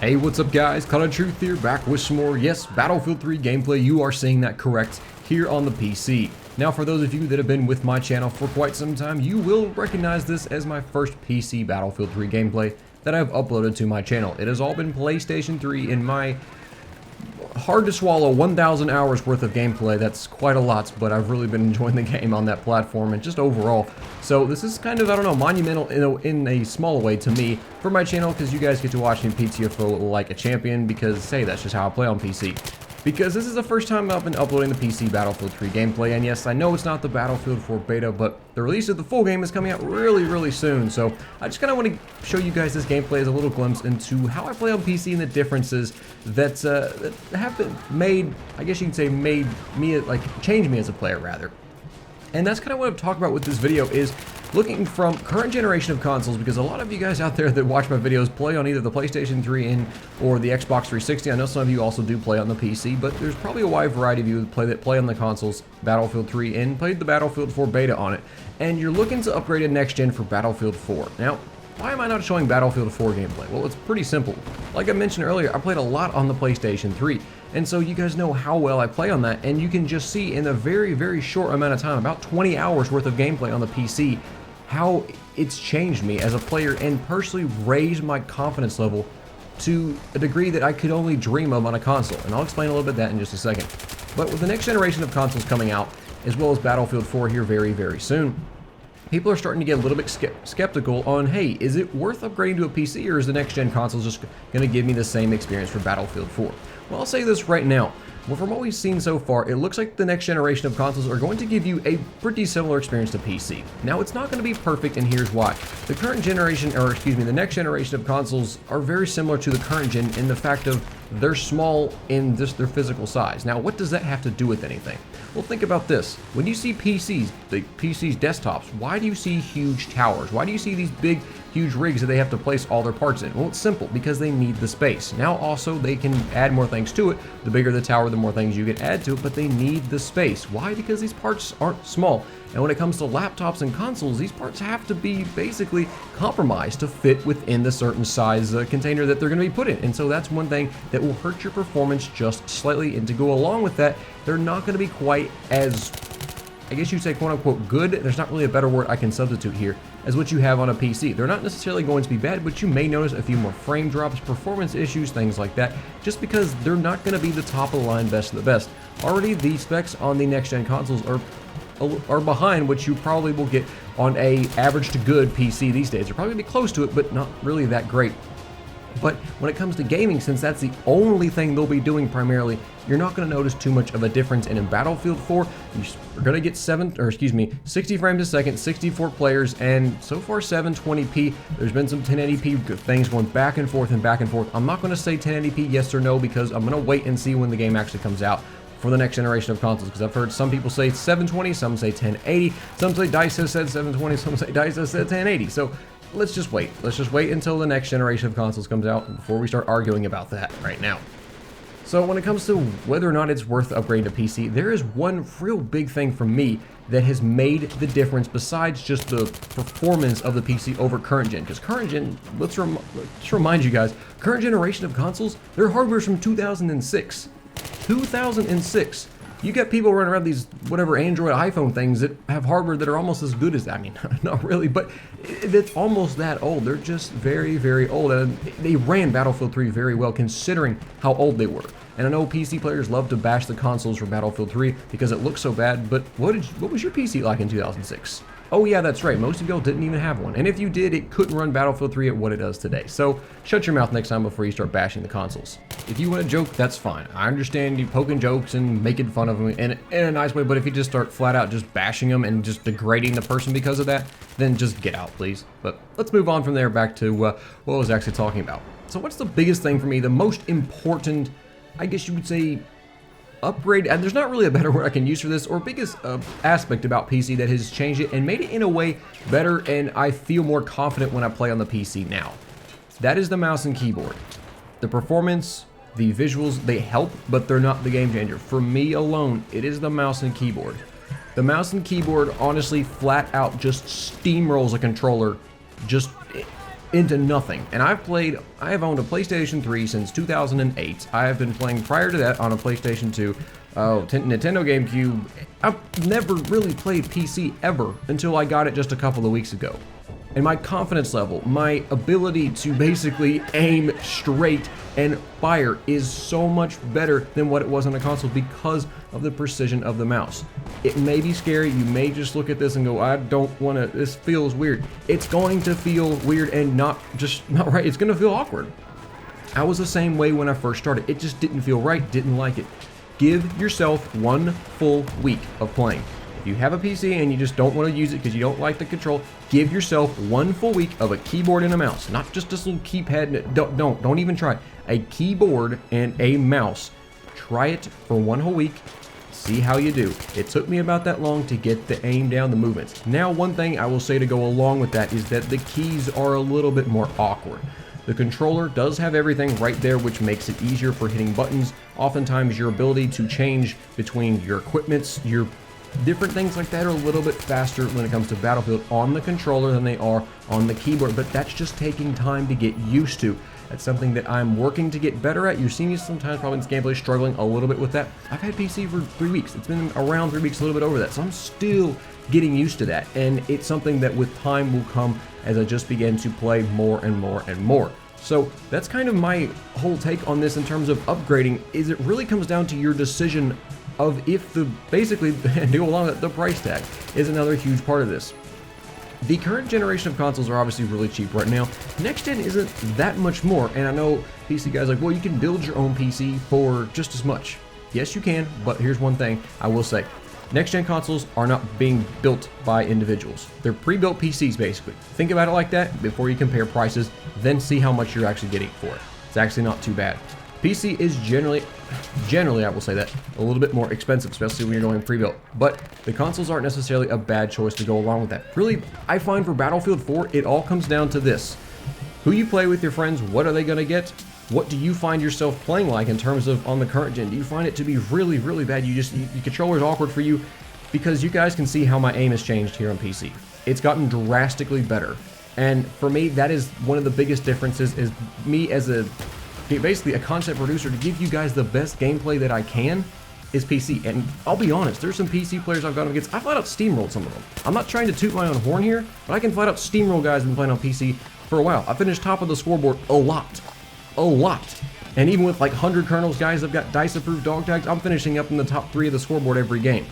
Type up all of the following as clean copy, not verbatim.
Hey, what's up guys? Call of Truth here, back with some more, yes, Battlefield 3 gameplay. You are seeing that correct here on the PC. Now, for those of you that have been with my channel for quite some time, you will recognize this as my first PC Battlefield 3 gameplay that I've uploaded to my channel. It has all been PlayStation 3 in my hard to swallow 1,000 hours worth of gameplay. That's quite a lot, but I've really been enjoying the game on that platform and just overall. So this is kind of, I don't know, monumental in a small way to me for my channel, because you guys get to watch me PTFO like a champion, because hey, that's just how I play on PC. Because this is the first time I've been uploading the PC Battlefield 3 gameplay, and yes, I know it's not the Battlefield 4 beta, but the release of the full game is coming out really soon, so I just kind of want to show you guys this gameplay as a little glimpse into how I play on PC and the differences that have been made, I guess you can say made me, like, changed me as a player, rather. And that's kind of what I've talked about with this video, is looking from current generation of consoles, because a lot of you guys out there that watch my videos play on either the PlayStation 3 or the Xbox 360. I know some of you also do play on the PC, but there's probably a wide variety of you that play on the consoles, Battlefield 3, and played the Battlefield 4 beta on it. And you're looking to upgrade it next gen for Battlefield 4. Now, why am I not showing Battlefield 4 gameplay? Well, it's pretty simple. Like I mentioned earlier, I played a lot on the PlayStation 3. And so you guys know how well I play on that, and you can just see in a very short amount of time, about 20 hours worth of gameplay on the PC, how it's changed me as a player and personally raised my confidence level to a degree that I could only dream of on a console. And I'll explain a little bit of that in just a second. But with the next generation of consoles coming out, as well as Battlefield 4 here very soon, people are starting to get a little bit skeptical on, hey, is it worth upgrading to a PC, or is the next gen console just going to give me the same experience for Battlefield 4? Well, I'll say this right now. Well, from what we've seen so far, it looks like the next generation of consoles are going to give you a pretty similar experience to PC. Now, it's not going to be perfect, and here's why. The current generation, or excuse me, the next generation of consoles are very similar to the current gen in the fact of they're small in just their physical size. Now, what does that have to do with anything? Well, think about this. When you see PCs, the PCs desktops, why do you see huge towers? Why do you see these big, huge rigs that they have to place all their parts in? Well, it's simple, because they need the space. Now, also, they can add more things to it. The bigger the tower, the more things you can add to it, but they need the space. Why? Because these parts aren't small. And when it comes to laptops and consoles, these parts have to be basically compromised to fit within the certain size container that they're going to be put in. And so that's one thing that will hurt your performance just slightly. And to go along with that, they're not going to be quite as, I guess you'd say, quote unquote, good. There's not really a better word I can substitute here, as what you have on a PC. They're not necessarily going to be bad, but you may notice a few more frame drops, performance issues, things like that, just because they're not going to be the top of the line best of the best. Already, the specs on the next gen consoles are behind what you probably will get on a average to good PC these days. They're probably going to be close to it, but not really that great. But when it comes to gaming, since that's the only thing they'll be doing primarily, you're not going to notice too much of a difference. And in Battlefield 4, you're going to get 60 frames a second, 64 players, and so far 720p. There's been some 1080p things going back and forth. I'm not going to say 1080p yes or no, because I'm going to wait and see when the game actually comes out for the next generation of consoles, because I've heard some people say 720, some say 1080, some say DICE has said 720, some say DICE has said 1080. So let's just wait. Let's just wait until the next generation of consoles comes out before we start arguing about that right now. So when it comes to whether or not it's worth upgrading to PC, there is one real big thing for me that has made the difference besides just the performance of the PC over current gen. Because current gen, let's remind you guys, current generation of consoles, their hardware's from 2006. 2006. You got people running around these whatever Android iPhone things that have hardware that are almost as good as that. I mean, not really, but it's almost that old. They're just very old, and they ran Battlefield 3 very well considering how old they were. And I know PC players love to bash the consoles for Battlefield 3 because it looks so bad, but what was your PC like in 2006? Oh yeah, that's right, most of y'all didn't even have one. And if you did, it couldn't run Battlefield 3 at what it does today. So shut your mouth next time before you start bashing the consoles. If you want to joke, that's fine. I understand you poking jokes and making fun of them in a nice way, but if you just start flat out just bashing them and just degrading the person because of that, then just get out, please. But let's move on from there back to what I was actually talking about. So what's the biggest thing for me, the most important, I guess you would say, upgrade, and there's not really a better word I can use for this, or biggest aspect about PC that has changed it and made it in a way better, and I feel more confident when I play on the PC now. That is the mouse and keyboard. The performance, the visuals, they help, but they're not the game changer. For me alone, it is the mouse and keyboard. The mouse and keyboard honestly flat out just steamrolls a controller. Just into nothing. And I have owned a PlayStation 3 since 2008. I have been playing prior to that on a PlayStation 2, Nintendo GameCube. I've never really played PC ever until I got it just a couple of weeks ago. And my confidence level, my ability to basically aim straight and fire is so much better than what it was on a console because of the precision of the mouse. It may be scary, you may just look at this and go, I don't want to, this feels weird. It's going to feel weird and not right, it's going to feel awkward. I was the same way when I first started. It just didn't feel right, didn't like it. Give yourself 1 full week of playing. If you have a PC and you just don't want to use it because you don't like the control, give yourself 1 full week of a keyboard and a mouse. Not just this little keypad. Don't even try. A keyboard and a mouse. Try it for 1 whole week. See how you do. It took me about that long to get the aim down, the movements. Now, one thing I will say to go along with that is that the keys are a little bit more awkward. The controller does have everything right there, which makes it easier for hitting buttons. Oftentimes, your ability to change between your equipments, your different things like that are a little bit faster when it comes to Battlefield on the controller than they are on the keyboard, but that's just taking time to get used to. That's something that I'm working to get better at. You see me sometimes probably in this gameplay struggling a little bit with that. I've had PC for 3 weeks. It's been around 3 weeks, a little bit over that, so I'm still getting used to that, and it's something that with time will come as I just begin to play more and more and more. So that's kind of my whole take on this in terms of upgrading, is it really comes down to your decision of if basically, to go along with the price tag is another huge part of this. The current generation of consoles are obviously really cheap right now. Next gen isn't that much more, and I know PC guys are like, well, you can build your own PC for just as much. Yes, you can, but here's one thing I will say. Next gen consoles are not being built by individuals. They're pre-built PCs basically. Think about it like that before you compare prices, then see how much you're actually getting for it. It's actually not too bad. PC is generally I will say that, a little bit more expensive, especially when you're going pre-built. But the consoles aren't necessarily a bad choice to go along with that. Really, I find for Battlefield 4, it all comes down to this. Who you play with your friends, what are they going to get? What do you find yourself playing like in terms of on the current gen? Do you find it to be really, really bad? Your controller is awkward for you? Because you guys can see how my aim has changed here on PC. It's gotten drastically better. And for me, that is one of the biggest differences, is me as basically a content producer, to give you guys the best gameplay that I can is PC. And I'll be honest, there's some PC players I've gone up against. I flat out steamrolled some of them. I'm not trying to toot my own horn here, but I can flat out steamroll guys who've been playing on PC for a while. I finished top of the scoreboard a lot. And even with like 100 kernels guys that've got DICE approved dog tags, I'm finishing up in the top 3 of the scoreboard every game.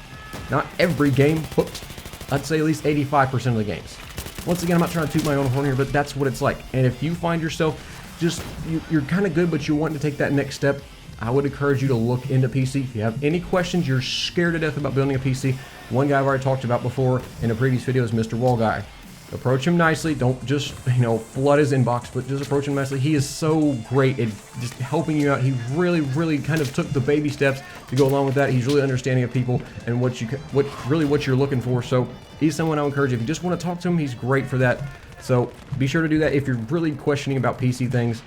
Not every game, but I'd say at least 85% of the games. Once again, I'm not trying to toot my own horn here, but that's what it's like. And if you find yourself you're kind of good, but you want to take that next step, I would encourage you to look into PC. If you have any questions, you're scared to death about building a PC, one guy I've already talked about before in a previous video is Mr. Wallguy. Approach him nicely. Don't just, flood his inbox, but just approach him nicely. He is so great at just helping you out. He really, really kind of took the baby steps to go along with that. He's really understanding of people and what you're looking for. So he's someone I would encourage. If you just want to talk to him, he's great for that. So be sure to do that if you're really questioning about PC things.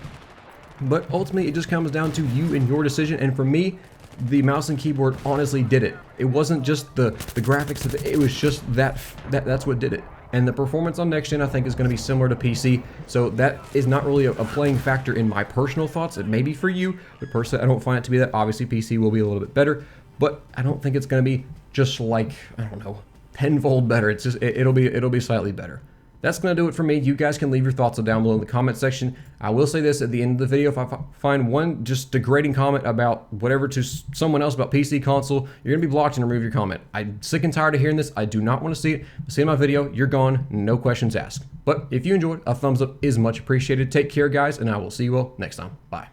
But ultimately, it just comes down to you and your decision. And for me, the mouse and keyboard honestly did it. It wasn't just the graphics. It was just that's what did it. And the performance on next gen, I think, is going to be similar to PC. So that is not really a playing factor in my personal thoughts. It may be for you, but personally, I don't find it to be that. Obviously, PC will be a little bit better, but I don't think it's going to be just like, I don't know, tenfold better. It's just it'll be slightly better. That's going to do it for me. You guys can leave your thoughts down below in the comment section. I will say this at the end of the video. If I find one just degrading comment about whatever to someone else about PC console, you're going to be blocked and remove your comment. I'm sick and tired of hearing this. I do not want to see it. See my video, you're gone. No questions asked. But if you enjoyed, a thumbs up is much appreciated. Take care, guys, and I will see you all next time. Bye.